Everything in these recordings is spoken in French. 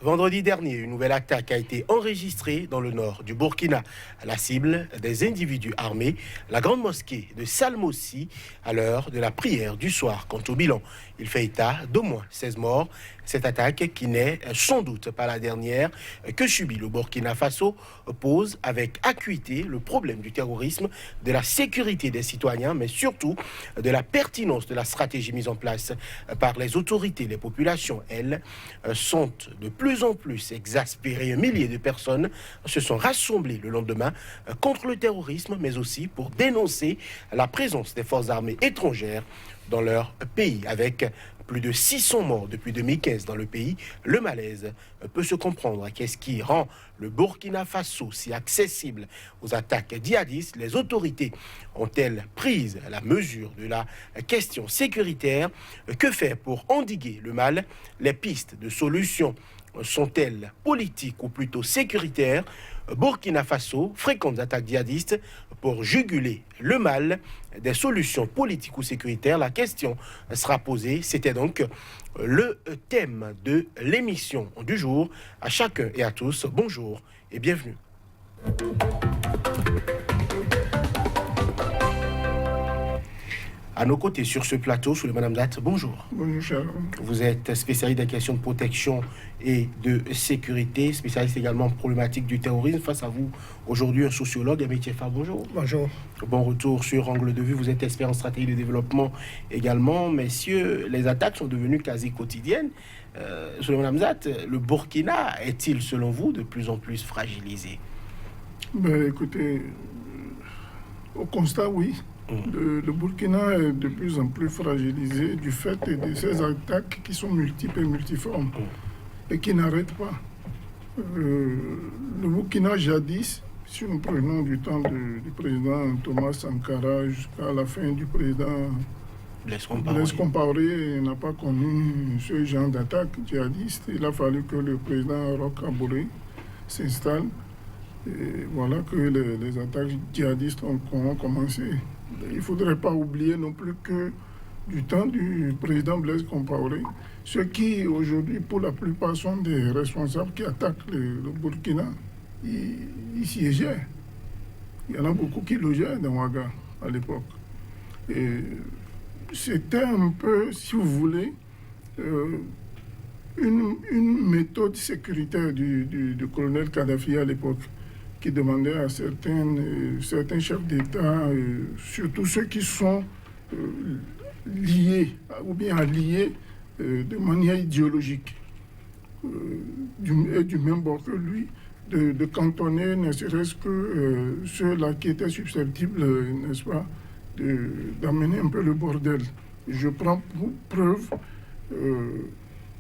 Vendredi dernier, une nouvelle attaque a été enregistrée dans le nord du Burkina. La cible des individus armés, la grande mosquée de Salmossi, à l'heure de la prière du soir. Quant au bilan, il fait état d'au moins 16 morts. Cette attaque, qui n'est sans doute pas la dernière que subit le Burkina Faso, pose avec acuité le problème du terrorisme, de la sécurité des citoyens, mais surtout de la pertinence de la stratégie mise en place par les autorités. Les populations, elles, sont de plus en plus exaspérées. Un millier de personnes se sont rassemblées le lendemain contre le terrorisme, mais aussi pour dénoncer la présence des forces armées étrangères dans leur pays. Avec plus de 600 morts depuis 2015 dans le pays, le malaise peut se comprendre. Qu'est-ce qui rend le Burkina Faso si accessible aux attaques djihadistes? Les autorités ont-elles pris la mesure de la question sécuritaire? Que faire pour endiguer le mal? Les pistes de solutions sont-elles politiques ou plutôt sécuritaires? Burkina Faso, fréquentes attaques djihadistes pour juguler le mal. Des solutions politiques ou sécuritaires? La question sera posée. C'était donc le thème de l'émission du jour. À chacun et à tous, bonjour et bienvenue. À nos côtés sur ce plateau, Souleymane Hamzat, bonjour. Bonjour, cher. Vous êtes spécialiste des questions de protection et de sécurité, spécialiste également en problématique du terrorisme. Face à vous, aujourd'hui, un sociologue, Aimé Tchefa, bonjour. Bonjour. Bon retour sur Angle de Vue. Vous êtes expert en stratégie de développement également. Messieurs, les attaques sont devenues quasi quotidiennes. Souleymane Hamzat, le Burkina est-il, selon vous, de plus en plus fragilisé? Écoutez, au constat, oui. Le Burkina est de plus en plus fragilisé du fait de ces attaques qui sont multiples et multiformes et qui n'arrêtent pas. Le Burkina, jadis, si nous prenons du temps du président Thomas Sankara jusqu'à la fin du président Blaise Compaoré, n'a pas connu ce genre d'attaque djihadiste. Il a fallu que le président Roch Kaboré s'installe. Et voilà que les attaques djihadistes ont commencé. Il ne faudrait pas oublier non plus que du temps du président Blaise Compaoré, ceux qui aujourd'hui, pour la plupart, sont des responsables qui attaquent le Burkina, ils siégeaient. Il y en a beaucoup qui logeaient dans Ouaga à l'époque. Et c'était un peu, si vous voulez, une méthode sécuritaire du colonel Kadhafi à l'époque, qui demandait à certains chefs d'État, surtout ceux qui sont liés ou bien alliés de manière idéologique, du même bord que lui, de cantonner ne serait-ce que ceux-là qui étaient susceptibles, n'est-ce pas, d'amener un peu le bordel. Je prends pour preuve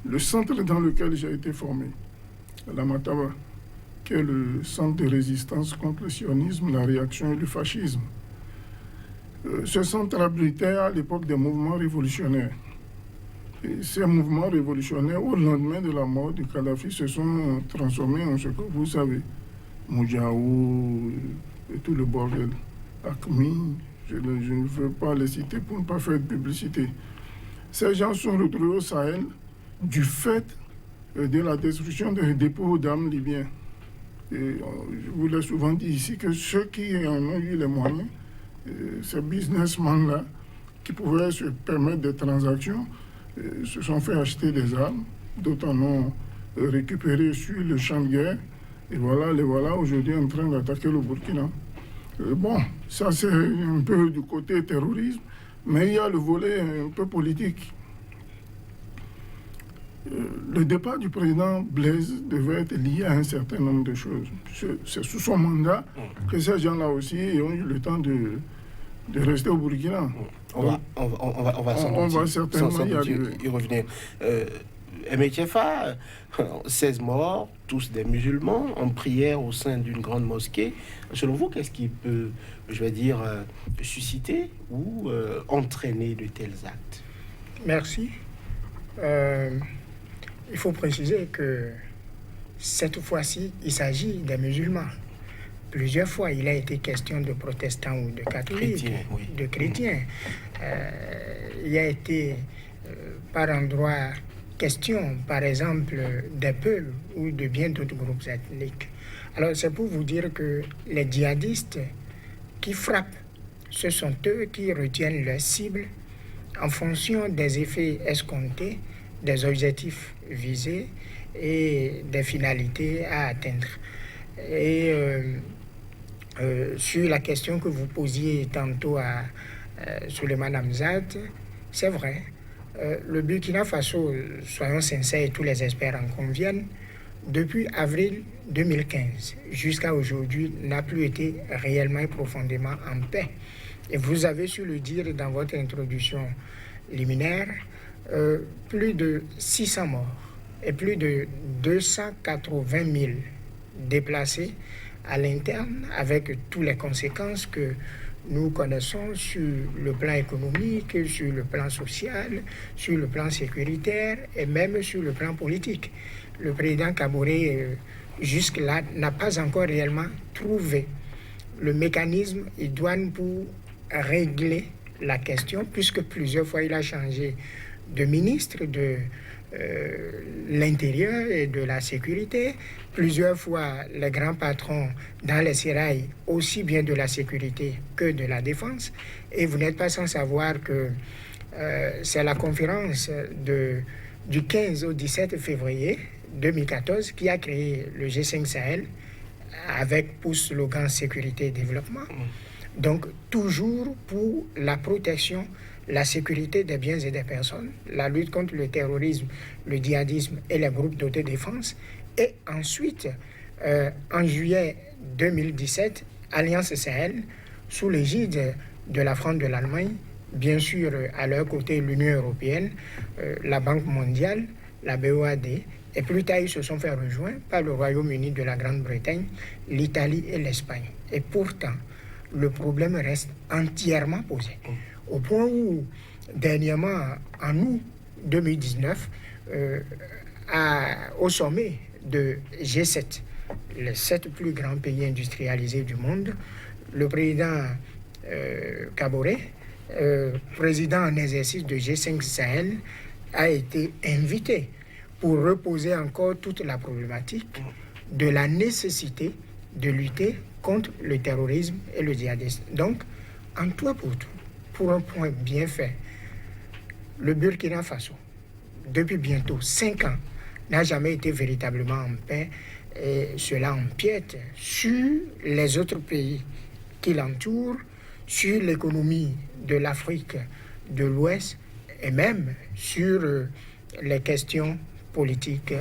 le centre dans lequel j'ai été formé, la Mataba, qui est le centre de résistance contre le sionisme, la réaction et le fascisme. Ce centre abritait à l'époque des mouvements révolutionnaires. Et ces mouvements révolutionnaires, au lendemain de la mort du Kadhafi, se sont transformés en ce que vous savez, Moujaou et tout le bordel, Akmi, je ne veux pas les citer pour ne pas faire de publicité. Ces gens sont retrouvés au Sahel du fait de la destruction des dépôts d'armes libyens. Et je vous l'ai souvent dit ici que ceux qui en ont eu les moyens, ces businessmen-là, qui pouvaient se permettre des transactions, se sont fait acheter des armes, d'autres en ont récupéré sur le champ de guerre. Et voilà, les voilà aujourd'hui en train d'attaquer le Burkina. Bon, ça c'est un peu du côté terrorisme, mais il y a le volet un peu politique. Le départ du président Blaise devait être lié à un certain nombre de choses. C'est sous son mandat que ces gens-là aussi ont eu le temps de rester au Burkina. On va certainement y revenir. Aimé Tchefa, 16 morts, tous des musulmans, en prière au sein d'une grande mosquée. Selon vous, qu'est-ce qui peut, susciter ou entraîner de tels actes? Merci. Il faut préciser que cette fois-ci, il s'agit des musulmans. Plusieurs fois, il a été question de protestants ou de catholiques, de chrétiens. Il a été par endroits question, par exemple, des Peuls ou de bien d'autres groupes ethniques. Alors, c'est pour vous dire que les djihadistes qui frappent, ce sont eux qui retiennent leurs cibles en fonction des effets escomptés, des objectifs visés et des finalités à atteindre. Et sur la question que vous posiez tantôt à Souleymane Hamzat, c'est vrai. Le Burkina Faso, soyons sincères et tous les experts en conviennent, depuis avril 2015 jusqu'à aujourd'hui, n'a plus été réellement et profondément en paix. Et vous avez su le dire dans votre introduction liminaire, plus de 600 morts et plus de 280 000 déplacés à l'interne, avec toutes les conséquences que nous connaissons sur le plan économique, sur le plan social, sur le plan sécuritaire et même sur le plan politique. Le président Kaboré, jusque-là, n'a pas encore réellement trouvé le mécanisme idoine pour régler la question, puisque plusieurs fois il a changé de ministre de l'Intérieur et de la Sécurité. Plusieurs fois, les grands patrons dans les sérails, aussi bien de la sécurité que de la défense. Et vous n'êtes pas sans savoir que c'est la conférence du 15 au 17 février 2014 qui a créé le G5 Sahel avec pour slogan sécurité et développement. Donc, toujours pour la protection, la sécurité des biens et des personnes, la lutte contre le terrorisme, le djihadisme et les groupes d'autodéfense. Et ensuite, en juillet 2017, Alliance Sahel, sous l'égide de la France, de l'Allemagne, bien sûr à leur côté l'Union européenne, la Banque mondiale, la BOAD, et plus tard ils se sont fait rejoindre par le Royaume-Uni de la Grande-Bretagne, l'Italie et l'Espagne. Et pourtant, le problème reste entièrement posé. Au point où, dernièrement, en août 2019, au sommet de G7, les 7 plus grands pays industrialisés du monde, le président Kaboré, président en exercice de G5 Sahel, a été invité pour reposer encore toute la problématique de la nécessité de lutter contre le terrorisme et le djihadisme. Donc, en tout pour tout, pour un point bien fait, le Burkina Faso, depuis bientôt 5 ans, n'a jamais été véritablement en paix, et cela empiète sur les autres pays qui l'entourent, sur l'économie de l'Afrique de l'Ouest et même sur les questions politiques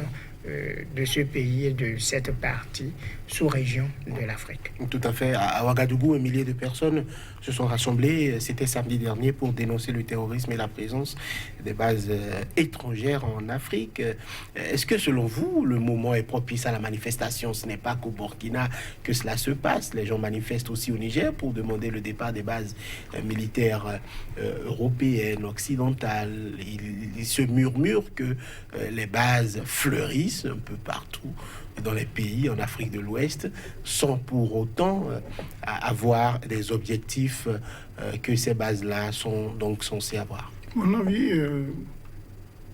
de ce pays et de cette partie sous-région de l'Afrique. Tout à fait. À Ouagadougou, 1 millier de personnes se sont rassemblées, c'était samedi dernier, pour dénoncer le terrorisme et la présence des bases étrangères en Afrique. Est-ce que, selon vous, le moment est propice à la manifestation? Ce n'est pas qu'au Burkina que cela se passe. Les gens manifestent aussi au Niger pour demander le départ des bases militaires européennes, occidentales. Il se murmure que les bases fleurissent un peu partout dans les pays en Afrique de l'Ouest, sans pour autant avoir des objectifs que ces bases-là sont donc censées avoir. Mon avis,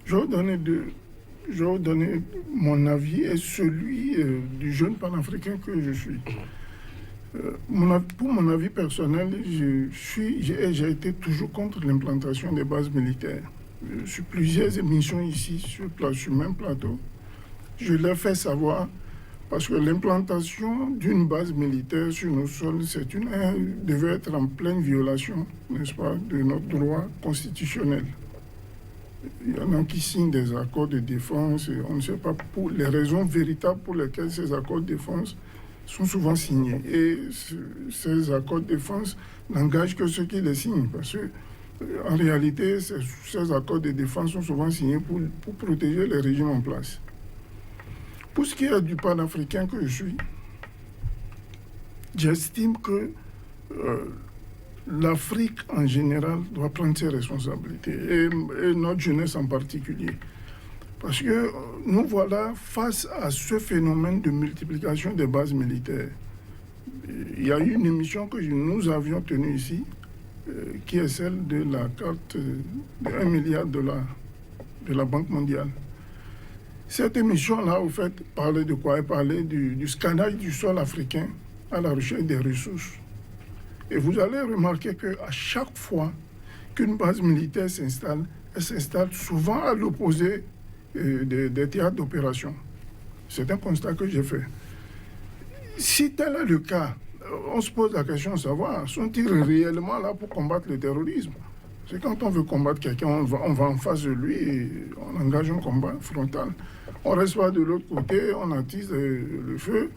je vais donner mon avis et celui du jeune panafricain que je suis. Pour mon avis personnel, j'ai été toujours contre l'implantation des bases militaires. Sur plusieurs émissions ici, sur le même plateau, je l'ai fait savoir parce que l'implantation d'une base militaire sur nos sols, devait être en pleine violation, n'est-ce pas, de notre droit constitutionnel. Il y en a qui signent des accords de défense et on ne sait pas pour les raisons véritables pour lesquelles ces accords de défense sont souvent signés. Et ces accords de défense n'engagent que ceux qui les signent parce que en réalité, ces accords de défense sont souvent signés pour protéger les régimes en place. Pour ce qui est du panafricain que je suis, j'estime que l'Afrique en général doit prendre ses responsabilités, et notre jeunesse en particulier. Parce que nous voilà face à ce phénomène de multiplication des bases militaires. Il y a eu une émission que nous avions tenue ici, qui est celle de la carte de $1 milliard de la Banque mondiale. Cette émission-là, au fait, parlait de quoi? Elle parlait du scannage du sol africain à la recherche des ressources. Et vous allez remarquer qu'à chaque fois qu'une base militaire s'installe, elle s'installe souvent à l'opposé des théâtres d'opération. C'est un constat que j'ai fait. Si tel est le cas, on se pose la question de savoir, sont-ils réellement là pour combattre le terrorisme? C'est quand on veut combattre quelqu'un, on va en face de lui et on engage un combat frontal. On reste pas de l'autre côté, on attise le feu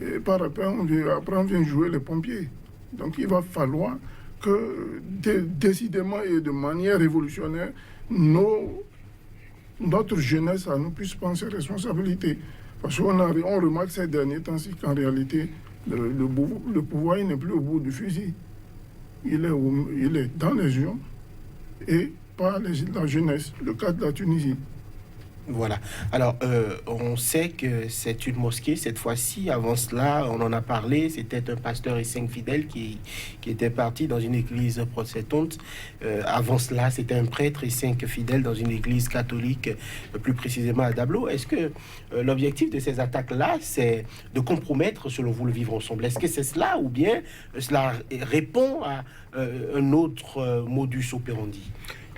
et par après on vient jouer les pompiers. Donc il va falloir que décidément et de manière révolutionnaire, notre jeunesse à nous puisse prendre ses responsabilités. Parce qu'on remarque ces derniers temps-ci qu'en réalité, le pouvoir n'est plus au bout du fusil. Il est dans les urnes et par la jeunesse, le cas de la Tunisie. Voilà. Alors, on sait que c'est une mosquée cette fois-ci. Avant cela, on en a parlé. C'était un pasteur et 5 fidèles qui étaient partis dans une église protestante. Avant cela, c'était un prêtre et 5 fidèles dans une église catholique, plus précisément à Dablo. Est-ce que l'objectif de ces attaques-là, c'est de compromettre, selon vous, le vivre ensemble? Est-ce que c'est cela ou bien cela répond à un autre modus operandi?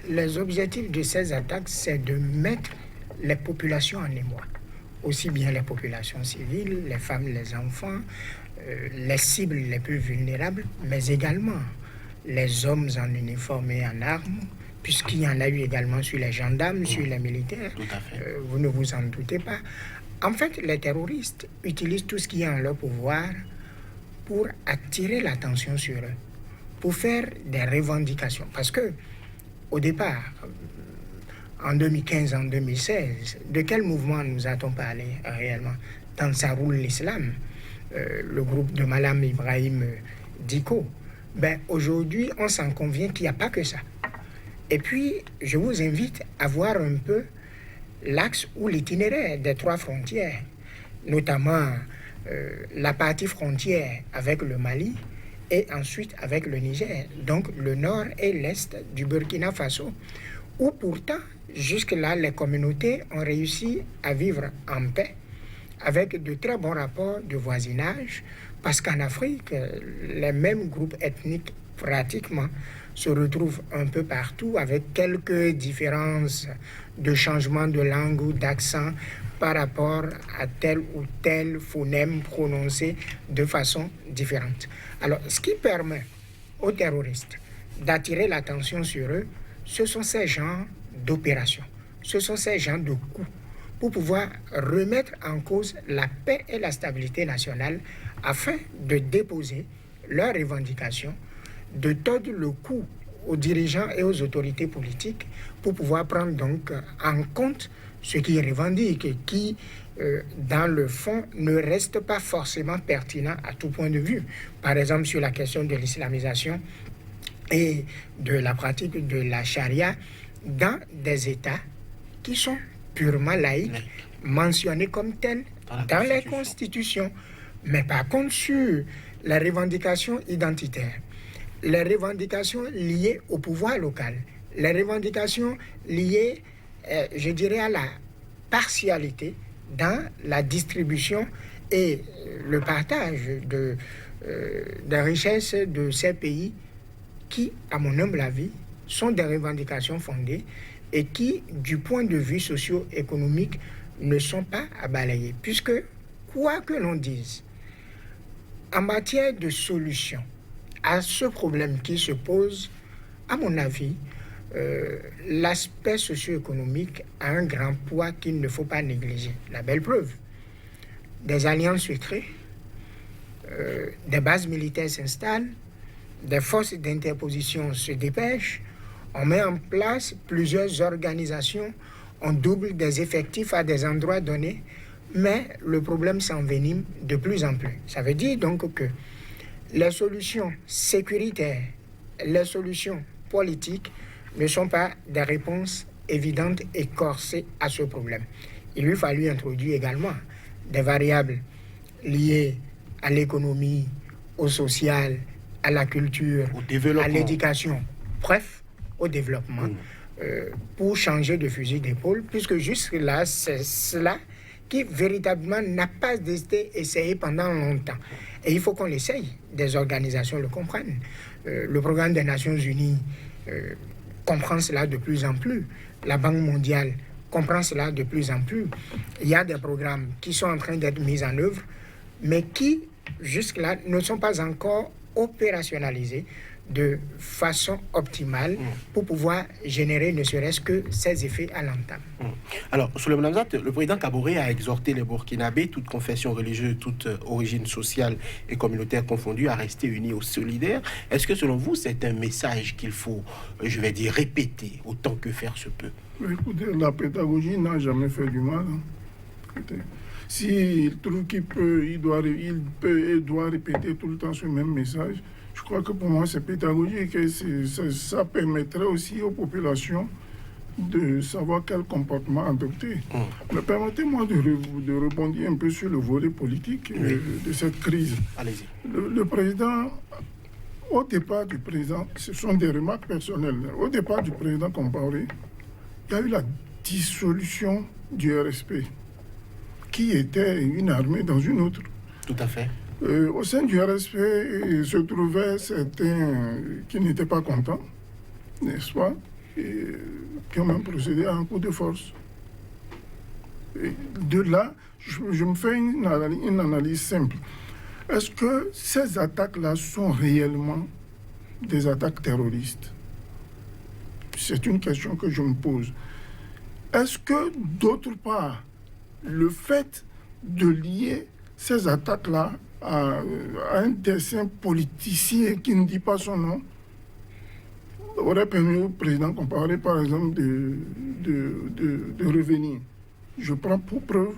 Les objectifs de ces attaques, c'est de mettre les populations en émoi, aussi bien les populations civiles, les femmes, les enfants, les cibles les plus vulnérables, mais également les hommes en uniforme et en armes, puisqu'il y en a eu également sur les gendarmes, sur les militaires. Tout à fait. Vous ne vous en doutez pas. En fait, les terroristes utilisent tout ce qui est en leur pouvoir pour attirer l'attention sur eux, pour faire des revendications. Parce que, au départ, en 2015, en 2016, de quel mouvement nous a-t-on parlé réellement? Ansarul l'Islam, le groupe de Malam Ibrahim Dicko. Aujourd'hui, on s'en convient qu'il n'y a pas que ça. Et puis, je vous invite à voir un peu l'axe ou l'itinéraire des 3 frontières, notamment la partie frontière avec le Mali et ensuite avec le Niger, donc le nord et l'est du Burkina Faso, où pourtant, jusque-là, les communautés ont réussi à vivre en paix avec de très bons rapports de voisinage, parce qu'en Afrique, les mêmes groupes ethniques pratiquement se retrouvent un peu partout avec quelques différences de changement de langue ou d'accent par rapport à tel ou tel phonème prononcé de façon différente. Alors, ce qui permet aux terroristes d'attirer l'attention sur eux, ce sont ces genres d'opérations, ce sont ces genres de coups pour pouvoir remettre en cause la paix et la stabilité nationale afin de déposer leurs revendications, de tordre le cou aux dirigeants et aux autorités politiques pour pouvoir prendre donc en compte ce qu'ils revendiquent et qui, dans le fond, ne reste pas forcément pertinent à tout point de vue. Par exemple, sur la question de l'islamisation et de la pratique de la charia dans des États qui sont purement laïques, mentionnés comme tels dans les constitutions. Mais par contre, sur les revendications identitaires, les revendications liées au pouvoir local, les revendications liées, je dirais, à la partialité dans la distribution et le partage des richesses de ces pays qui, à mon humble avis, sont des revendications fondées et qui, du point de vue socio-économique, ne sont pas à balayer. Puisque, quoi que l'on dise, en matière de solution à ce problème qui se pose, à mon avis, l'aspect socio-économique a un grand poids qu'il ne faut pas négliger. La belle preuve, des alliances secrètes, des bases militaires s'installent, des forces d'interposition se dépêchent, on met en place plusieurs organisations, on double des effectifs à des endroits donnés, mais le problème s'envenime de plus en plus. Ça veut dire donc que les solutions sécuritaires, les solutions politiques ne sont pas des réponses évidentes et corsées à ce problème. Il lui fallut introduire également des variables liées à l'économie, au social, à la culture, à l'éducation, bref, au développement, pour changer de fusil d'épaule, puisque jusque-là, c'est cela qui véritablement n'a pas été essayé pendant longtemps. Et il faut qu'on l'essaye, des organisations le comprennent. Le programme des Nations Unies comprend cela de plus en plus. La Banque mondiale comprend cela de plus en plus. Il y a des programmes qui sont en train d'être mis en œuvre, mais qui, jusque-là, ne sont pas encore opérationnalisés de façon optimale pour pouvoir générer ne serait-ce que ces effets à long terme. Alors, Souleymane Hamzat, le président Kaboré a exhorté les Burkinabés, toutes confessions religieuses, toute origine sociale et communautaire confondues, à rester unis ou solidaires. Est-ce que, selon vous, c'est un message qu'il faut, je vais dire, répéter autant que faire se peut? Écoutez, la pédagogie n'a jamais fait du mal. S'il trouve qu'il peut, il doit répéter tout le temps ce même message. Je crois que pour moi, c'est pédagogique et ça permettrait aussi aux populations de savoir quel comportement adopter. Mais permettez-moi de rebondir un peu sur le volet politique de cette crise. Allez-y. Le président, au départ du président, ce sont des remarques personnelles. Au départ du président Compaoré, il y a eu la dissolution du RSP, qui était une armée dans une autre. Tout à fait. Au sein du RSP se trouvaient certains qui n'étaient pas contents, n'est-ce pas, et qui ont même procédé à un coup de force. Et de là, je me fais une analyse simple. Est-ce que ces attaques-là sont réellement des attaques terroristes? C'est une question que je me pose. Est-ce que, d'autre part, le fait de lier ces attaques-là à un dessin politicien qui ne dit pas son nom aurait permis au président Compaoré, par exemple, de revenir. Je prends pour preuve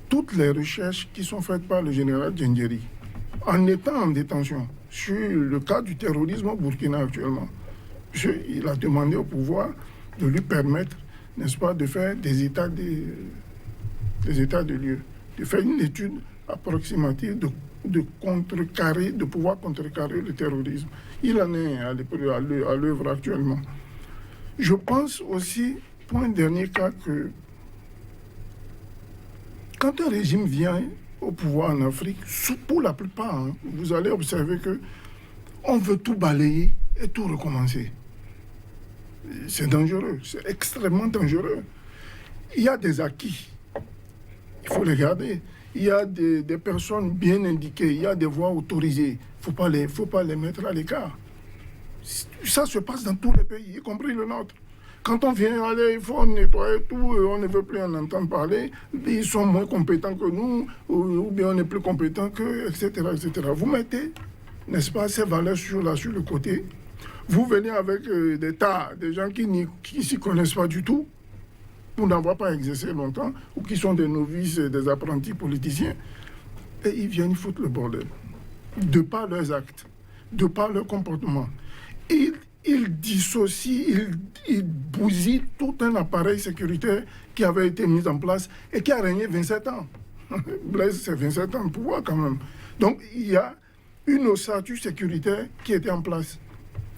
toutes les recherches qui sont faites par le général Djendjeri en étant en détention sur le cas du terrorisme au Burkina actuellement. Il a demandé au pouvoir de lui permettre, n'est-ce pas, de faire des états de lieu, de faire une étude approximative de contrecarrer, de pouvoir contrecarrer le terrorisme. Il en est à l'œuvre actuellement. Je pense aussi, pour un dernier cas, que quand un régime vient au pouvoir en Afrique, pour la plupart, vous allez observer que on veut tout balayer et tout recommencer. C'est dangereux, c'est extrêmement dangereux. Il y a des acquis, il faut les garder. Il y a des personnes bien indiquées, il y a des voies autorisées. Il ne faut pas les mettre à l'écart. Ça se passe dans tous les pays, y compris le nôtre. Quand on vient aller, il faut nettoyer tout, on ne veut plus en entendre parler. Ils sont moins compétents que nous, ou bien on est plus compétent qu'eux, etc., etc. Vous mettez, n'est-ce pas, ces valeurs sur le côté. Vous venez avec des gens qui ne s'y connaissent pas du tout, pour n'avoir pas exercé longtemps, ou qui sont des novices, des apprentis politiciens, et ils viennent foutre le bordel. De par leurs actes, de par leur comportement. Ils dissocient, ils bousillent tout un appareil sécuritaire qui avait été mis en place et qui a régné 27 ans. Blaise, c'est 27 ans de pouvoir quand même. Donc, il y a une ossature sécuritaire qui était en place.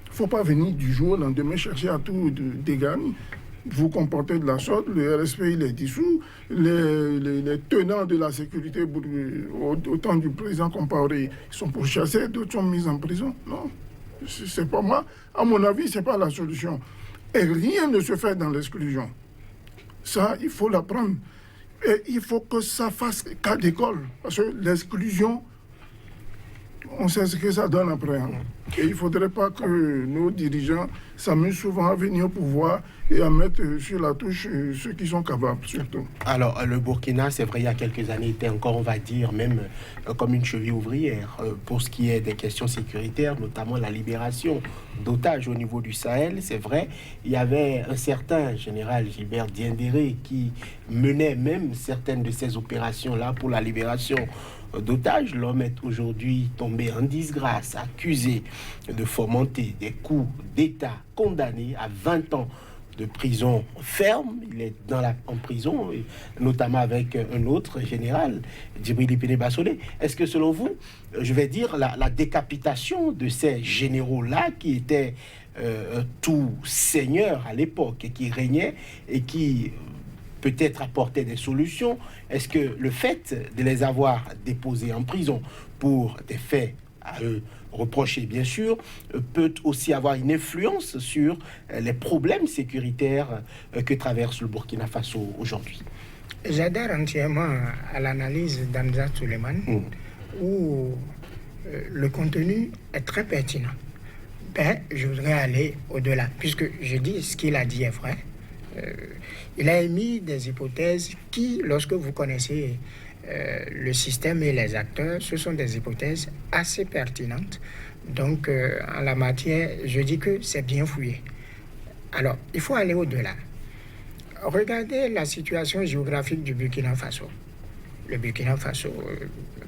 Il ne faut pas venir du jour au lendemain chercher à tout dégarnir. Vous comportez de la sorte, le RSP il est dissous, les tenants de la sécurité au temps du président Compaoré, ils sont pourchassés, d'autres sont mis en prison. Non, c'est pas moi. À mon avis, c'est pas la solution. Et rien ne se fait dans l'exclusion. Ça, il faut l'apprendre. Et il faut que ça fasse cas d'école. Parce que l'exclusion, on sait ce que ça donne après. Hein. Et il ne faudrait pas que nos dirigeants s'amusent souvent à venir au pouvoir et à mettre sur la touche ceux qui sont capables, surtout. Alors, le Burkina, c'est vrai, il y a quelques années, était encore, on va dire, même comme une cheville ouvrière pour ce qui est des questions sécuritaires, notamment la libération d'otages au niveau du Sahel. C'est vrai, il y avait un certain général Gilbert Diendéré qui menait même certaines de ces opérations-là pour la libération d'otages. L'homme est aujourd'hui tombé en disgrâce, accusé de fomenter des coups d'État, condamné à 20 ans de prison ferme. Il est en prison, notamment avec un autre général, Djibril Ipene Bassolé. Est-ce que selon vous, je vais dire, la décapitation de ces généraux-là qui étaient tout seigneur à l'époque et qui régnait et qui peut-être apportait des solutions. Est-ce que le fait de les avoir déposés en prison pour des faits à eux reprochés, bien sûr, peut aussi avoir une influence sur les problèmes sécuritaires que traverse le Burkina Faso aujourd'hui? J'adhère entièrement à l'analyse d'Hamza Suleiman, où le contenu est très pertinent. Ben, je voudrais aller au-delà, puisque je dis ce qu'il a dit est vrai. Il a émis des hypothèses qui, lorsque vous connaissez le système et les acteurs, ce sont des hypothèses assez pertinentes. Donc, en la matière, je dis que c'est bien fouillé. Alors, il faut aller au-delà. Regardez la situation géographique du Burkina Faso. Le Burkina Faso,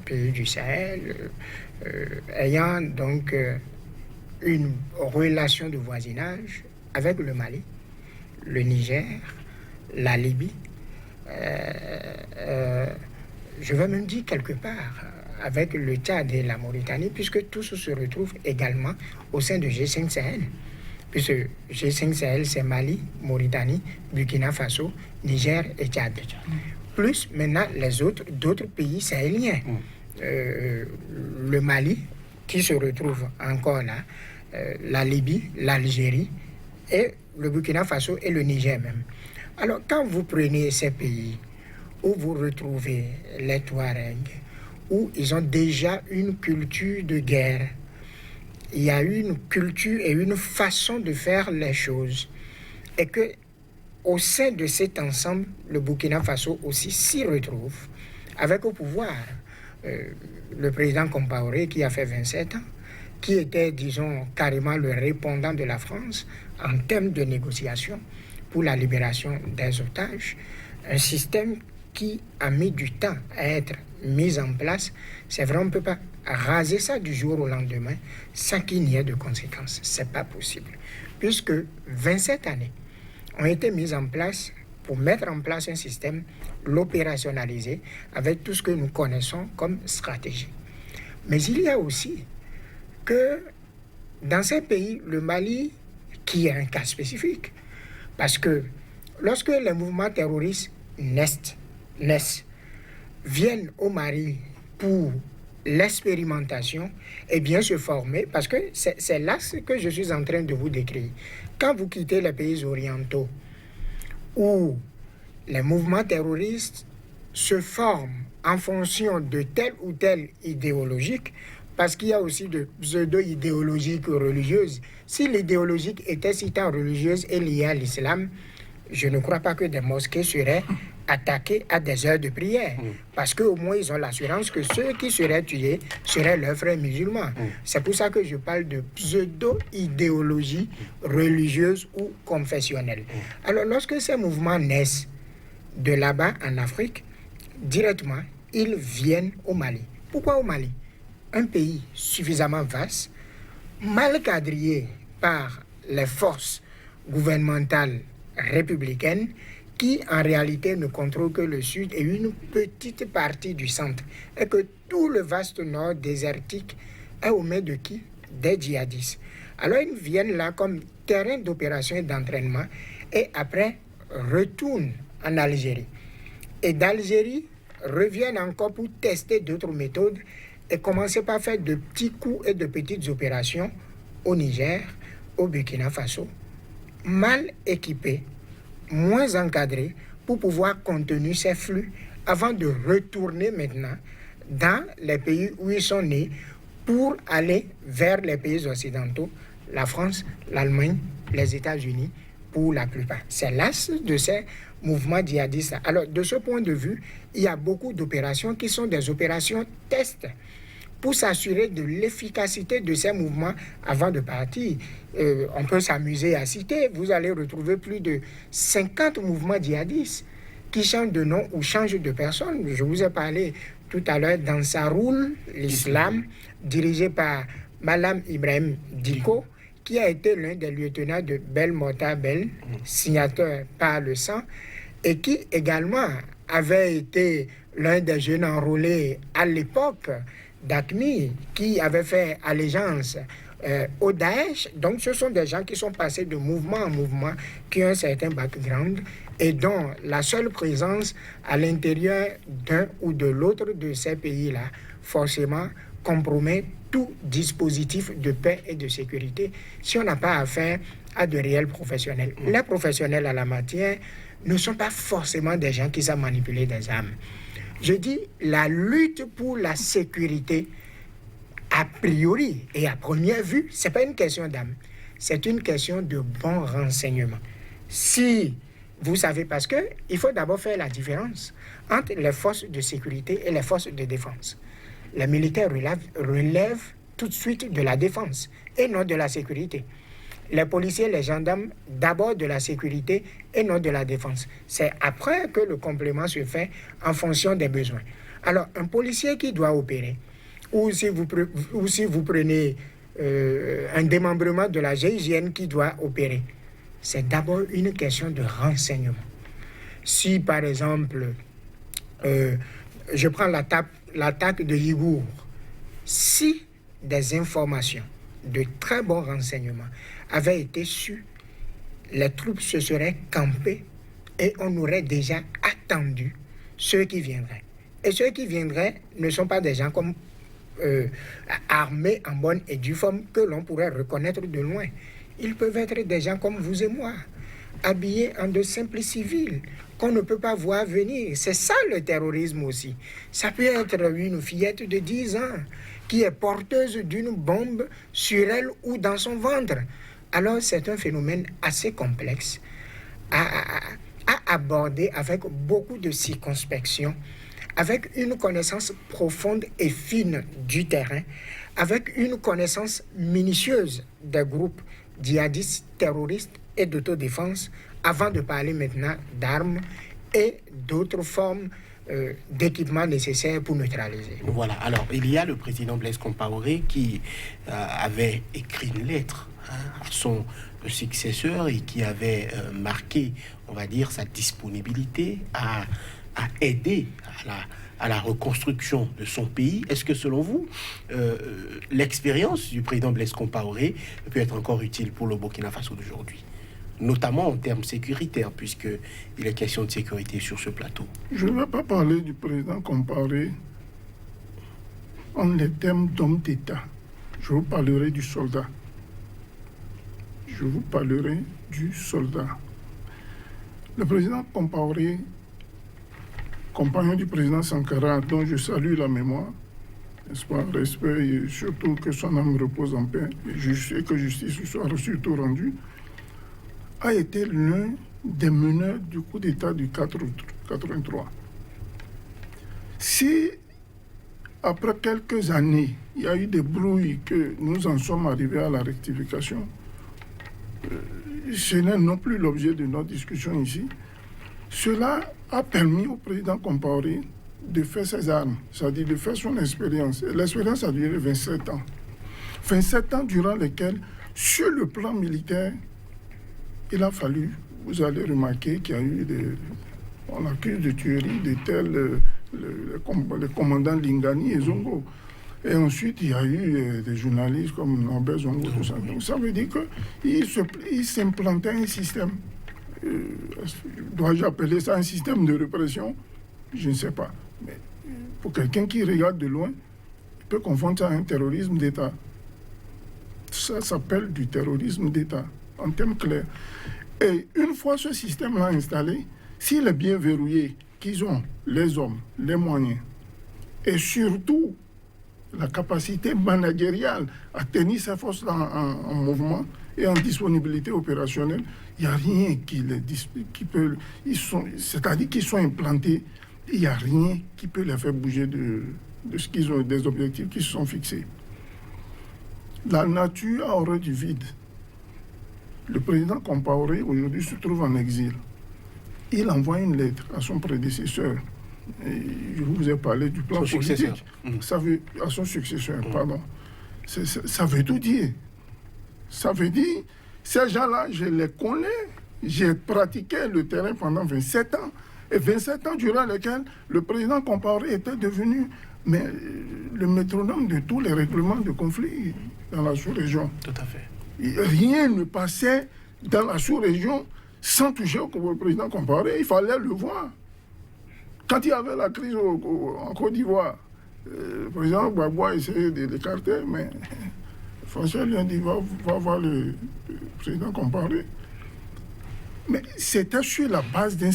pays du Sahel, ayant donc une relation de voisinage avec le Mali, le Niger, la Libye, je vais même dire quelque part avec le Tchad et la Mauritanie, puisque tout se retrouve également au sein de G5 Sahel. Puisque G5 Sahel, c'est Mali, Mauritanie, Burkina Faso, Niger et Tchad. Plus maintenant d'autres pays sahéliens. Le Mali, qui se retrouve encore là, la Libye, l'Algérie, et le Burkina Faso et le Niger même. Alors, quand vous prenez ces pays où vous retrouvez les Touaregs, où ils ont déjà une culture de guerre, il y a une culture et une façon de faire les choses, et que au sein de cet ensemble, le Burkina Faso aussi s'y retrouve, avec au pouvoir le président Compaoré qui a fait 27 ans, qui était, disons, carrément le répondant de la France en termes de négociation pour la libération des otages, un système qui a mis du temps à être mis en place. C'est vrai, on ne peut pas raser ça du jour au lendemain sans qu'il n'y ait de conséquences. Ce n'est pas possible. Puisque 27 années ont été mises en place pour mettre en place un système, l'opérationnaliser avec tout ce que nous connaissons comme stratégie. Mais il y a aussi que dans ces pays, le Mali, qui est un cas spécifique, parce que lorsque les mouvements terroristes naissent, viennent au Mali pour l'expérimentation et bien se former, parce que c'est là ce que je suis en train de vous décrire. Quand vous quittez les pays orientaux, où les mouvements terroristes se forment en fonction de telle ou telle idéologique, parce qu'il y a aussi de pseudo-idéologiques religieuses. Si l'idéologique était si tant religieuse et liée à l'islam, je ne crois pas que des mosquées seraient attaquées à des heures de prière. Parce qu'au moins, ils ont l'assurance que ceux qui seraient tués seraient leurs frères musulmans. C'est pour ça que je parle de pseudo-idéologie religieuse ou confessionnelle. Alors, lorsque ces mouvements naissent de là-bas en Afrique, directement, ils viennent au Mali. Pourquoi au Mali? Un pays suffisamment vaste, mal quadrillé par les forces gouvernementales républicaines qui en réalité ne contrôlent que le sud et une petite partie du centre, et que tout le vaste nord désertique est aux mains de qui? Des djihadistes. Alors ils viennent là comme terrain d'opération et d'entraînement et après retournent en Algérie. Et d'Algérie reviennent encore pour tester d'autres méthodes et commencer par faire de petits coups et de petites opérations au Niger, au Burkina Faso, mal équipés, moins encadrés pour pouvoir contenir ces flux avant de retourner maintenant dans les pays où ils sont nés pour aller vers les pays occidentaux, la France, l'Allemagne, les États-Unis, pour la plupart. C'est l'as de ces mouvements djihadistes. Alors, de ce point de vue, il y a beaucoup d'opérations qui sont des opérations test pour s'assurer de l'efficacité de ces mouvements avant de partir. On peut s'amuser à citer, vous allez retrouver plus de 50 mouvements djihadistes qui changent de nom ou changent de personne. Je vous ai parlé tout à l'heure d'Ansaroul, l'islam, dirigé par Malam Ibrahim Diko, qui a été l'un des lieutenants de Belmokhtar Bel, signateur par le sang, et qui également avait été l'un des jeunes enrôlés à l'époque d'AQMI qui avaient fait allégeance au Daesh. Donc, ce sont des gens qui sont passés de mouvement en mouvement, qui ont un certain background et dont la seule présence à l'intérieur d'un ou de l'autre de ces pays-là, forcément, compromet tout dispositif de paix et de sécurité si on n'a pas affaire à de réels professionnels. Les professionnels à la matière ne sont pas forcément des gens qui savent manipuler des armes. Je dis, la lutte pour la sécurité, a priori et à première vue, ce n'est pas une question d'âme, c'est une question de bon renseignement. Si vous savez, parce qu'il faut d'abord faire la différence entre les forces de sécurité et les forces de défense. Les militaires relèvent tout de suite de la défense et non de la sécurité. Les policiers, les gendarmes, d'abord de la sécurité et non de la défense. C'est après que le complément se fait en fonction des besoins. Alors, un policier qui doit opérer, ou si vous prenez un démembrement de la GIGN qui doit opérer, c'est d'abord une question de renseignement. Si, par exemple, je prends l'attaque de Yigour, si des informations de très bons renseignements avaient été sues, les troupes se seraient campées et on aurait déjà attendu ceux qui viendraient. Et ceux qui viendraient ne sont pas des gens comme armés en bonne et due forme que l'on pourrait reconnaître de loin. Ils peuvent être des gens comme vous et moi, habillés en de simples civils, qu'on ne peut pas voir venir. C'est ça le terrorisme aussi. Ça peut être une fillette de 10 ans qui est porteuse d'une bombe sur elle ou dans son ventre. Alors c'est un phénomène assez complexe à aborder avec beaucoup de circonspection, avec une connaissance profonde et fine du terrain, avec une connaissance minutieuse des groupes djihadistes, terroristes et d'autodéfense, avant de parler maintenant d'armes et d'autres formes d'équipements nécessaires pour neutraliser. Voilà, alors il y a le président Blaise Compaoré qui avait écrit une lettre à son successeur et qui avait marqué, on va dire, sa disponibilité à aider à la reconstruction de son pays. Est-ce que selon vous, l'expérience du président Blaise Compaoré peut être encore utile pour le Burkina Faso d'aujourd'hui, notamment en termes sécuritaires, puisqu'il est question de sécurité sur ce plateau? Je ne vais pas parler du président Compaoré en les termes d'homme d'État. Je vous parlerai du soldat. Je vous parlerai du soldat. Le président Compaoré, compagnon du président Sankara, dont je salue la mémoire, n'est-ce pas, respect et surtout que son âme repose en paix, et que justice soit surtout rendue, a été l'un des meneurs du coup d'État du 4 août 83. Si, après quelques années, il y a eu des brouilles que nous en sommes arrivés à la rectification, ce n'est non plus l'objet de notre discussion ici. Cela a permis au président Compaoré de faire ses armes, c'est-à-dire de faire son expérience. Et l'expérience a duré 27 ans. 27 ans durant lesquels, sur le plan militaire, il a fallu, vous allez remarquer qu'il y a eu on accuse de tuerie de tels les commandants Lingani et Zongo. Et ensuite, il y a eu des journalistes comme Norbert Zongo, tout ça. Donc ça veut dire qu'il s'implantait un système. Dois-je appeler ça un système de répression? Je ne sais pas. Mais pour quelqu'un qui regarde de loin, il peut confondre ça à un terrorisme d'État. Ça s'appelle du terrorisme d'État, en termes clairs. Et une fois ce système-là installé, s'il est bien verrouillé, qu'ils ont les hommes, les moyens, et surtout la capacité managériale à tenir ces forces-là en mouvement et en disponibilité opérationnelle, il n'y a rien qui peut... C'est-à-dire qu'ils sont implantés, il n'y a rien qui peut les faire bouger de ce qu'ils ont, des objectifs qui se sont fixés. La nature a horreur du vide. Le président Compaoré, aujourd'hui, se trouve en exil. Il envoie une lettre à son prédécesseur. Et je vous ai parlé du plan politique. À son successeur, pardon. Ça veut tout dire. Ça veut dire, ces gens-là, je les connais. J'ai pratiqué le terrain pendant 27 ans. Et 27 ans durant lesquels le président Compaoré était devenu mais le métronome de tous les règlements de conflit dans la sous-région. Tout à fait. Rien ne passait dans la sous-région sans toucher au président Compaoré. Il fallait le voir. Quand il y avait la crise en Côte d'Ivoire, le président Gbagbo a essayé de l'écarter, mais François lui a dit va voir le président Compaoré. Mais c'était sur la base d'un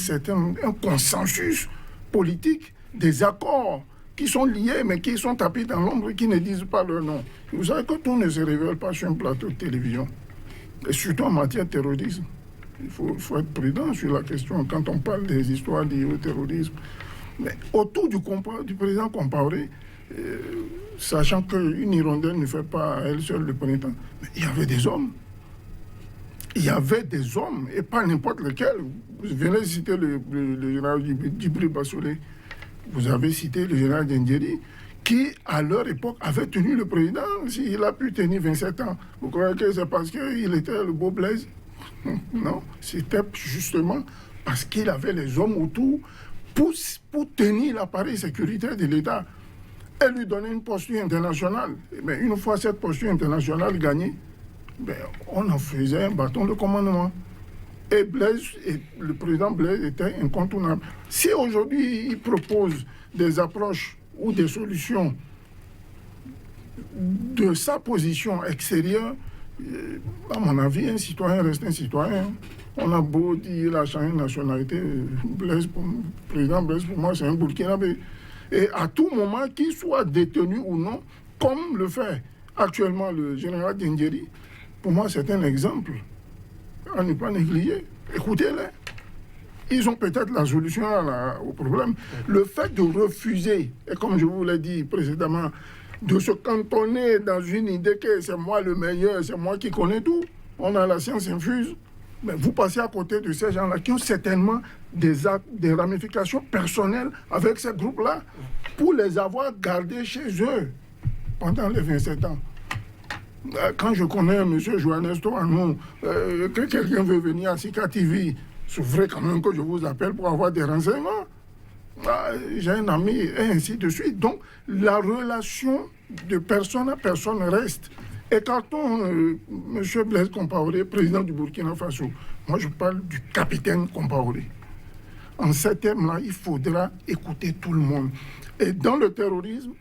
consensus politique, des accords qui sont liés, mais qui sont tapés dans l'ombre et qui ne disent pas leur nom. Vous savez que tout ne se révèle pas sur un plateau de télévision, et surtout en matière de terrorisme. Il faut être prudent sur la question quand on parle des histoires liées au terrorisme. Mais autour du président Compaoré, sachant qu'une hirondelle ne fait pas à elle seule le printemps, mais il y avait des hommes. Il y avait des hommes, et pas n'importe lesquels. Vous venez de citer le général Djibril Bassolé. Vous avez cité le général Djendjeri, qui, à leur époque, avait tenu le président. S'il a pu tenir 27 ans, vous croyez que c'est parce qu'il était le beau Blaise? Non, c'était justement parce qu'il avait les hommes autour pour tenir l'appareil sécuritaire de l'État et lui donner une posture internationale. Mais une fois cette posture internationale gagnée, on en faisait un bâton de commandement. Et le président Blaise était incontournable. Si aujourd'hui il propose des approches ou des solutions de sa position extérieure, à mon avis, un citoyen reste un citoyen. On a beau dire il a changé de nationalité, le président Blaise, pour moi, c'est un Burkinabé. Et à tout moment, qu'il soit détenu ou non, comme le fait actuellement le général Djendjeri, pour moi, c'est un exemple à ne pas négliger. Écoutez-les. Ils ont peut-être la solution au problème. Le fait de refuser, et comme je vous l'ai dit précédemment, de se cantonner dans une idée que c'est moi le meilleur, c'est moi qui connais tout, on a la science infuse, mais vous passez à côté de ces gens-là qui ont certainement des ramifications personnelles avec ces groupes-là pour les avoir gardés chez eux pendant les 27 ans. Quand je connais M. Johannes Toanou, que quelqu'un veut venir à Sika TV, c'est vrai quand même que je vous appelle pour avoir des renseignements. J'ai un ami, et ainsi de suite. Donc, la relation de personne à personne reste. Écartons M. Blaise Compaoré, président du Burkina Faso. Moi, je parle du capitaine Compaoré. En ces termes-là, il faudra écouter tout le monde. Et dans le terrorisme,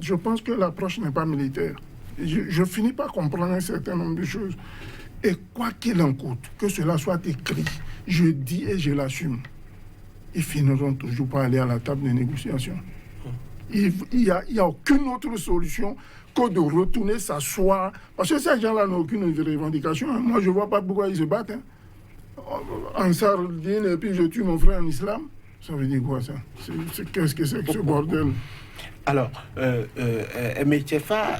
je pense que l'approche n'est pas militaire. Je finis par comprendre un certain nombre de choses. Et quoi qu'il en coûte, que cela soit écrit, je dis et je l'assume, ils finiront toujours par aller à la table de négociation. Il n'y a aucune autre solution que de retourner s'asseoir. Parce que ces gens-là n'ont aucune revendication. Moi, je ne vois pas pourquoi ils se battent. Ansar dit, et puis je tue mon frère en islam. Ça veut dire quoi, ça? Qu'est-ce que c'est que ce bordel? Alors, Metiefa,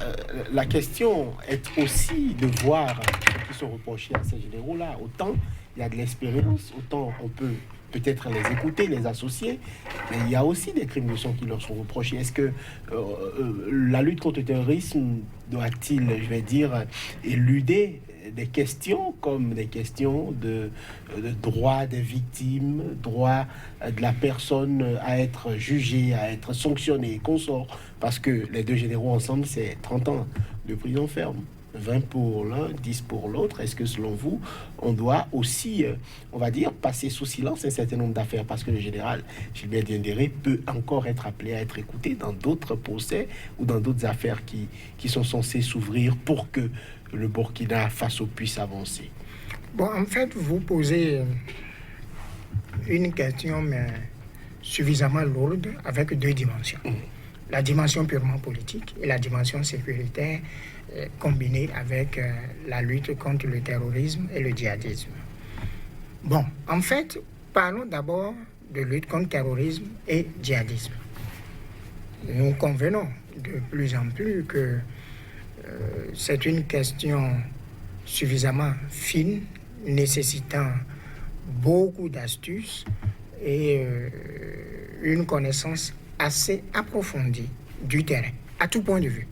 la question est aussi de voir ce qui sont reprochés à ces généraux-là. Autant il y a de l'expérience, autant on peut peut-être les écouter, les associer, mais il y a aussi des crimes de sang qui leur sont reprochés. Est-ce que la lutte contre le terrorisme doit-il, je vais dire, éluder des questions comme des questions de droit des victimes, droit de la personne à être jugée, à être sanctionnée, consort, parce que les deux généraux ensemble, c'est 30 ans de prison ferme. 20 pour l'un, 10 pour l'autre. Est-ce que selon vous, on doit aussi, on va dire, passer sous silence un certain nombre d'affaires, parce que le général Gilbert Diendéré peut encore être appelé à être écouté dans d'autres procès ou dans d'autres affaires qui sont censées s'ouvrir pour que le Burkina Faso puisse avancer? Bon, en fait, vous posez une question mais suffisamment lourde avec deux dimensions. La dimension purement politique et la dimension sécuritaire combinée avec la lutte contre le terrorisme et le djihadisme. Bon, en fait, parlons d'abord de lutte contre le terrorisme et djihadisme. Nous convenons de plus en plus que c'est une question suffisamment fine, nécessitant beaucoup d'astuces et une connaissance assez approfondie du terrain, à tout point de vue,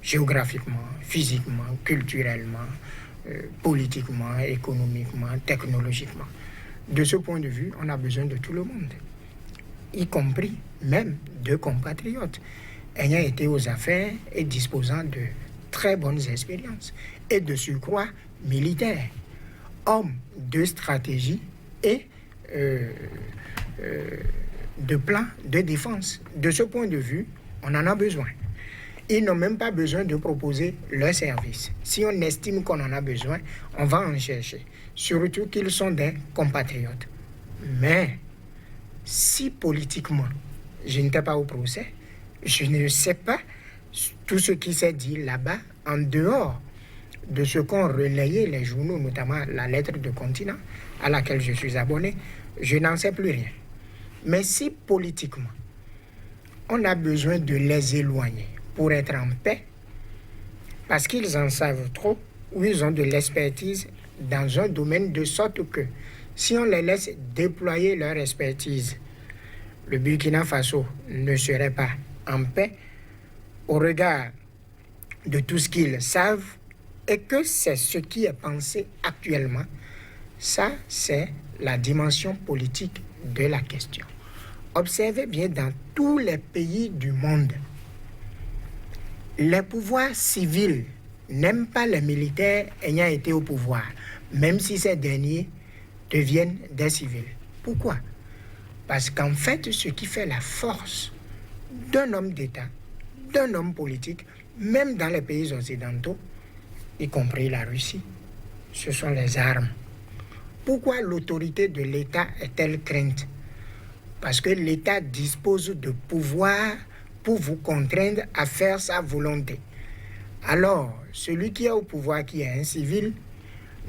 géographiquement, physiquement, culturellement, politiquement, économiquement, technologiquement. De ce point de vue, on a besoin de tout le monde, y compris même de compatriotes. ayant été aux affaires et disposant de très bonnes expériences et de surcroît militaire, homme de stratégie et de plan de défense. De ce point de vue, on en a besoin. Ils n'ont même pas besoin de proposer leur service. Si on estime qu'on en a besoin, on va en chercher. Surtout qu'ils sont des compatriotes. Mais si politiquement, je n'étais pas au procès, je ne sais pas tout ce qui s'est dit là-bas en dehors de ce qu'ont relayé les journaux, notamment la lettre de Continent à laquelle je suis abonné, je n'en sais plus rien. Mais si politiquement, on a besoin de les éloigner pour être en paix, parce qu'ils en savent trop, ou ils ont de l'expertise dans un domaine de sorte que si on les laisse déployer leur expertise, le Burkina Faso ne serait pas en paix au regard de tout ce qu'ils savent et que c'est ce qui est pensé actuellement. Ça, c'est la dimension politique de la question. Observez bien dans tous les pays du monde, les pouvoirs civils n'aiment pas les militaires ayant été au pouvoir, même si ces derniers deviennent des civils. Pourquoi? Parce qu'en fait, ce qui fait la force d'un homme d'État, d'un homme politique, même dans les pays occidentaux, y compris la Russie, ce sont les armes. Pourquoi l'autorité de l'État est-elle crainte? Parce que l'État dispose de pouvoir pour vous contraindre à faire sa volonté. Alors, celui qui est au pouvoir, qui est un civil,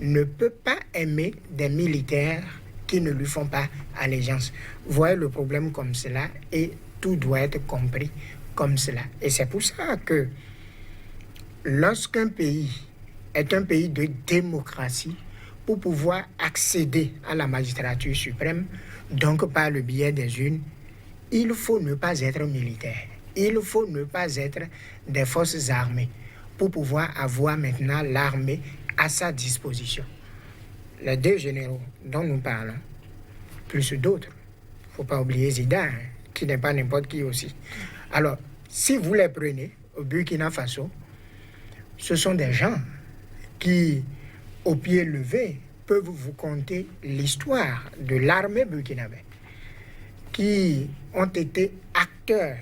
ne peut pas aimer des militaires qui ne lui font pas allégeance. Voyez le problème comme cela et tout doit être compris comme cela. Et c'est pour ça que lorsqu'un pays est un pays de démocratie, pour pouvoir accéder à la magistrature suprême, donc par le biais des urnes, il faut ne pas être militaire. Il faut ne pas être des forces armées pour pouvoir avoir maintenant l'armée à sa disposition. Les deux généraux dont nous parlons, plus d'autres, il ne faut pas oublier Zidane, qui n'est pas n'importe qui aussi. Alors, si vous les prenez au Burkina Faso, ce sont des gens qui, au pied levé, peuvent vous conter l'histoire de l'armée burkinabé, qui ont été acteurs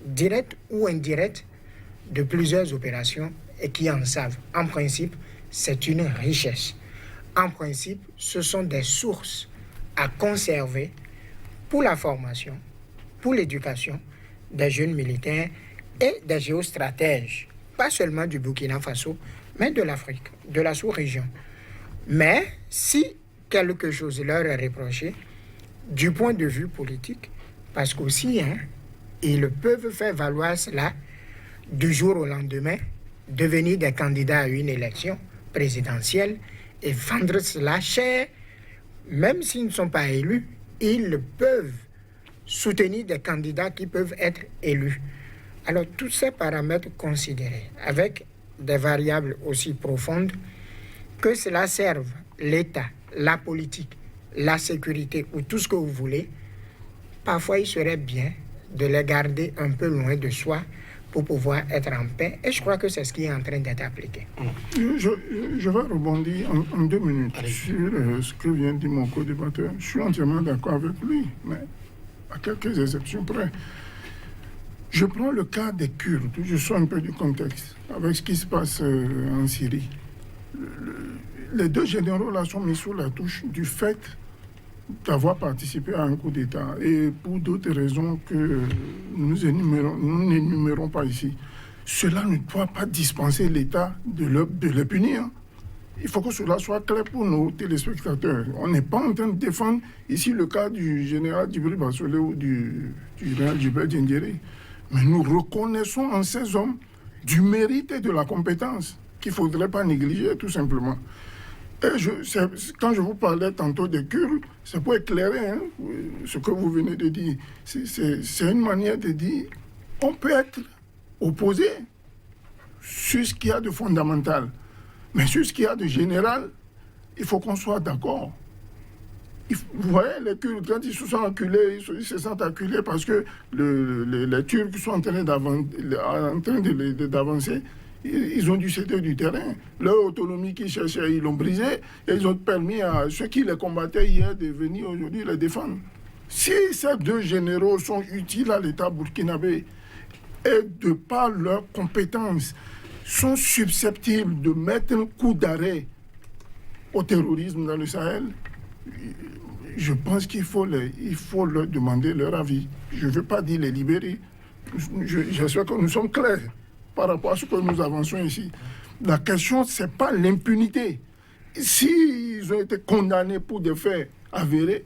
directs ou indirects de plusieurs opérations et qui en savent. En principe, c'est une richesse. En principe, ce sont des sources à conserver pour la formation, pour l'éducation des jeunes militaires et des géostratèges, pas seulement du Burkina Faso, mais de l'Afrique, de la sous-région. Mais si quelque chose leur est reproché, du point de vue politique, parce qu'aussi, ils peuvent faire valoir cela du jour au lendemain, devenir des candidats à une élection présidentielle et vendre cela cher, même s'ils ne sont pas élus, ils peuvent soutenir des candidats qui peuvent être élus. Alors, tous ces paramètres considérés, avec des variables aussi profondes, que cela serve l'État, la politique, la sécurité ou tout ce que vous voulez, parfois il serait bien de les garder un peu loin de soi pour pouvoir être en paix. Et je crois que c'est ce qui est en train d'être appliqué. Je vais rebondir en 2 minutes sur ce que vient de dire mon co-débatteur. Je suis entièrement d'accord avec lui, mais à quelques exceptions près. Je prends le cas des Kurdes, je sors un peu du contexte, avec ce qui se passe en Syrie. Les deux généraux là sont mis sous la touche du fait d'avoir participé à un coup d'État et pour d'autres raisons que nous n'énumérons pas ici. Cela ne doit pas dispenser l'État de les punir. Il faut que cela soit clair pour nos téléspectateurs. On n'est pas en train de défendre ici le cas du général Djibril Bassolé ou du général Djibril Diendéré. Mais nous reconnaissons en ces hommes du mérite et de la compétence qu'il ne faudrait pas négliger, tout simplement. Et quand je vous parlais tantôt des Kurdes, c'est pour éclairer ce que vous venez de dire. C'est une manière de dire on peut être opposé sur ce qu'il y a de fondamental. Mais sur ce qu'il y a de général, il faut qu'on soit d'accord. Vous voyez, les Kurdes, quand ils se sont acculés, ils se sentent acculés parce que les Turcs sont en train d'avancer. Ils ont dû céder du terrain. Leur autonomie qu'ils cherchaient, ils l'ont brisée. Et ils ont permis à ceux qui les combattaient hier de venir aujourd'hui les défendre. Si ces deux généraux sont utiles à l'État burkinabé et de par leurs compétences sont susceptibles de mettre un coup d'arrêt au terrorisme dans le Sahel, je pense qu'il faut leur demander leur avis. Je ne veux pas dire les libérer. J'espère que nous sommes clairs par rapport à ce que nous avançons ici. La question, ce n'est pas l'impunité. S'ils ont été condamnés pour des faits avérés,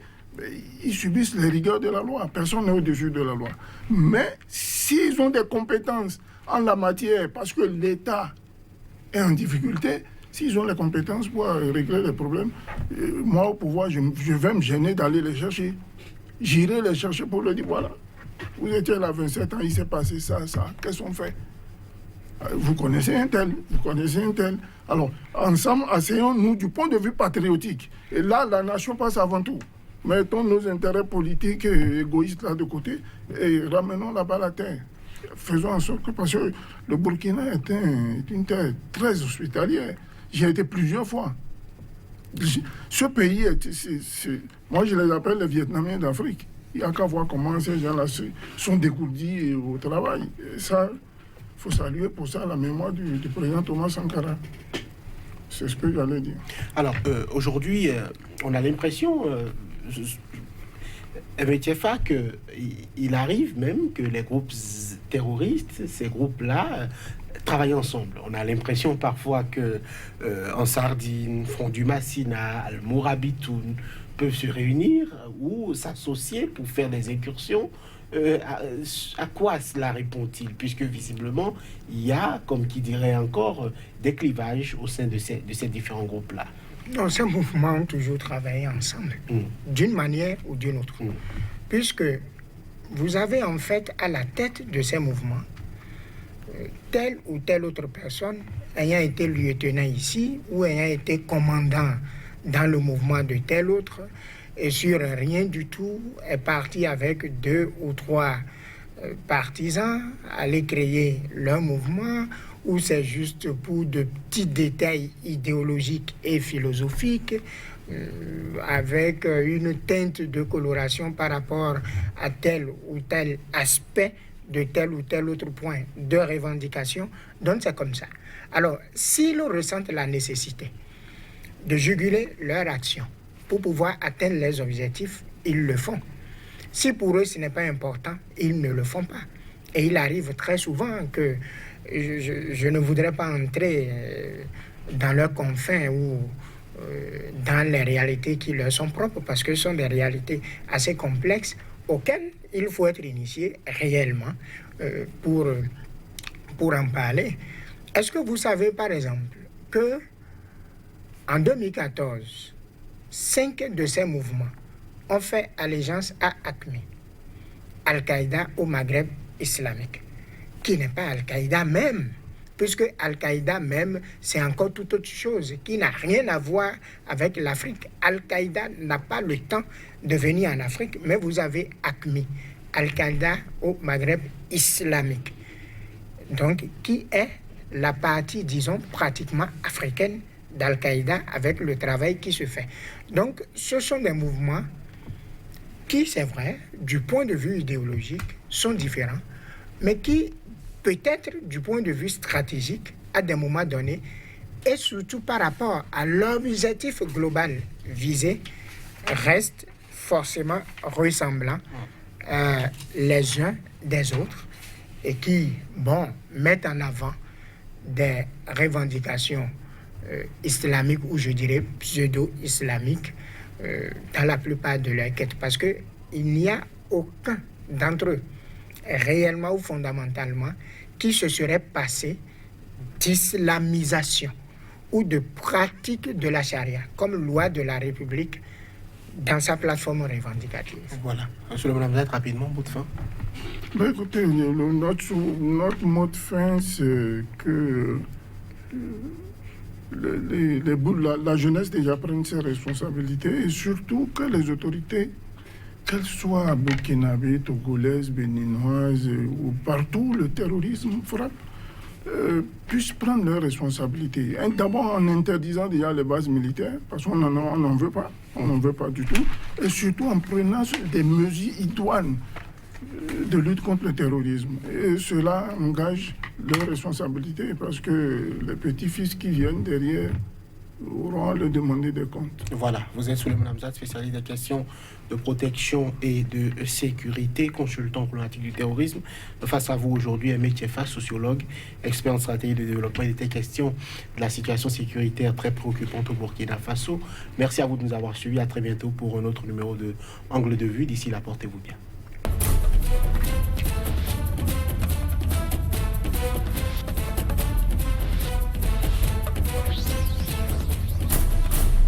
ils subissent les rigueurs de la loi. Personne n'est au-dessus de la loi. Mais s'ils ont des compétences en la matière, parce que l'État est en difficulté, s'ils ont les compétences pour régler les problèmes, moi au pouvoir, je vais me gêner d'aller les chercher. J'irai les chercher pour leur dire, voilà, vous étiez là 27 ans, il s'est passé ça. Qu'est-ce qu'on fait? Vous connaissez un tel, vous connaissez un tel. Alors, ensemble, asseyons-nous du point de vue patriotique. Et là, la nation passe avant tout. Mettons nos intérêts politiques et égoïstes là de côté et ramenons la balle à terre. Faisons en sorte que, parce que le Burkina est une terre très hospitalière. J'y ai été plusieurs fois. Ce pays, moi je les appelle les Vietnamiens d'Afrique. Il n'y a qu'à voir comment ces gens-là sont dégourdis au travail. Et ça, il faut saluer pour ça la mémoire du président Thomas Sankara. C'est ce que j'allais dire. Alors, aujourd'hui, on a l'impression, MTFA, qu'il arrive même que les groupes terroristes, ces groupes-là, travaillent ensemble. On a l'impression parfois que en Sardine, Front du Massina, Al-Mourabitoun peuvent se réunir ou s'associer pour faire des incursions. À quoi cela répond-il? Puisque visiblement, il y a, comme qui dirait encore, des clivages au sein de ces différents groupes-là. Non, ces mouvements ont toujours travaillé ensemble, d'une manière ou d'une autre. Puisque vous avez en fait à la tête de ces mouvements telle ou telle autre personne ayant été lieutenant ici ou ayant été commandant dans le mouvement de tel autre et sur rien du tout est parti avec 2 ou 3 partisans aller créer leur mouvement ou c'est juste pour de petits détails idéologiques et philosophiques avec une teinte de coloration par rapport à tel ou tel aspect de tel ou tel autre point de revendication. Donc c'est comme ça. Alors, s'ils ressentent la nécessité de juguler leur action pour pouvoir atteindre les objectifs, ils le font. Si pour eux ce n'est pas important, ils ne le font pas. Et il arrive très souvent que je ne voudrais pas entrer dans leurs confins ou dans les réalités qui leur sont propres, parce que ce sont des réalités assez complexes auxquelles il faut être initié réellement pour en parler. Est-ce que vous savez, par exemple, que en 2014, 5 de ces mouvements ont fait allégeance à AQMI, Al-Qaïda au Maghreb islamique, qui n'est pas Al-Qaïda même, puisque Al-Qaïda même, c'est encore toute autre chose, qui n'a rien à voir avec l'Afrique. Al-Qaïda n'a pas le temps de venir en Afrique, mais vous avez AQMI, Al-Qaïda au Maghreb islamique, donc qui est la partie, disons, pratiquement africaine d'Al-Qaïda avec le travail qui se fait. Donc, ce sont des mouvements qui, c'est vrai, du point de vue idéologique, sont différents, mais qui, peut-être du point de vue stratégique, à des moments donnés, et surtout par rapport à l'objectif global visé, restent forcément ressemblants les uns des autres et qui, mettent en avant des revendications islamiques ou je dirais pseudo-islamiques dans la plupart de leurs quêtes, parce qu'il n'y a aucun d'entre eux réellement ou fondamentalement qui se serait passé d'islamisation ou de pratique de la charia comme loi de la République dans sa plateforme revendicative. Voilà. Monsieur le Madame, rapidement, bout de fin. Écoutez, notre mot de fin, c'est que la jeunesse déjà prenne ses responsabilités et surtout que les autorités, qu'elles soient burkinabées, togolaises, béninoises ou partout, le terrorisme frappe, puissent prendre leurs responsabilités. D'abord en interdisant déjà les bases militaires, parce qu'on n'en veut pas, on n'en veut pas du tout, et surtout en prenant des mesures idoines de lutte contre le terrorisme. Et cela engage leurs responsabilités parce que les petits-fils qui viennent derrière auront à leur demander des comptes. Voilà, vous êtes Souleymane Hamzat, spécialiste des questions de protection et de sécurité, consultant problématique du terrorisme. Face à vous aujourd'hui, Aimé Tchefa, sociologue, expert en stratégie de développement. Il était question de la situation sécuritaire très préoccupante au Burkina Faso. Merci à vous de nous avoir suivis. À très bientôt pour un autre numéro de Angle de vue. D'ici là, portez-vous bien.